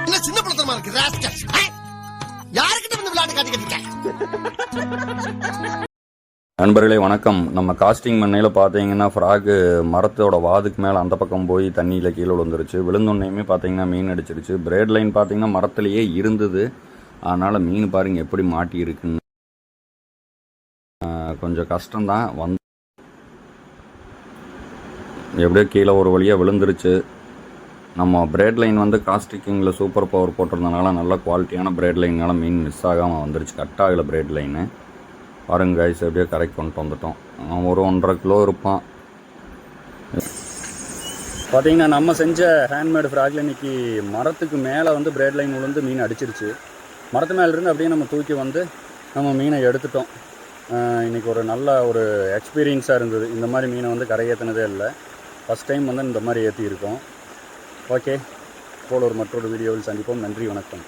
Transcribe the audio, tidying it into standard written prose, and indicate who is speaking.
Speaker 1: என்ன சின்ன பிள்ளைத்தனமா இருக்கு ராஸ்கல். யாருக்கிட்ட வந்து விளையாட்டு காட்டிக்கிட்டு
Speaker 2: நண்பர்களே வணக்கம். நம்ம காஸ்டிங் பண்ணையில் பார்த்தீங்கன்னா ஃப்ராகு மரத்தோட வாதுக்கு மேலே அந்த பக்கம் போய் தண்ணியில் கீழே விழுந்துருச்சு. விழுந்தோன்னையுமே பார்த்தீங்கன்னா மீன் அடிச்சிருச்சு. பிரெட் லைன் பார்த்தீங்கன்னா மரத்துலேயே இருந்தது. அதனால் மீன் பாருங்கள் எப்படி மாட்டி இருக்குன்னு. கொஞ்சம் கஷ்டம்தான். எப்படியோ கீழே ஒரு வழியாக விழுந்துருச்சு. நம்ம பிரெட் லைன் வந்து காஸ்டிங்கில் சூப்பர் பவர் போட்டிருந்தனால நல்ல குவாலிட்டியான பிரெட் லைனால மீன் மிஸ் ஆகாமல் வந்துருச்சு. கட் ஆகலை பிரெட் லைனு. பாருங்க கைஸ், எப்படியோ கரெக்ட் பண்ணிட்டு வந்துட்டோம். ஒரு 1.5 கிலோ இருப்பான். பார்த்தீங்கன்னா நம்ம செஞ்ச ஹேண்ட்மேடு ஃப்ராகில் இன்றைக்கி மரத்துக்கு மேலே வந்து பிரெட் லைன் விழுந்து மீன் அடிச்சிருச்சு. மரத்து மேலேருந்து அப்படியே நம்ம தூக்கி வந்து நம்ம மீனை எடுத்துட்டோம். இன்றைக்கி ஒரு நல்ல ஒரு எக்ஸ்பீரியன்ஸாக இருந்தது. இந்த மாதிரி மீனை வந்து கரையேற்றினதே இல்லை. ஃபஸ்ட் டைம் வந்து இந்த மாதிரி ஏற்றியிருக்கோம். ஓகே, போல் ஒரு மற்றொரு வீடியோவில் சந்திப்போம். நன்றி, வணக்கம்.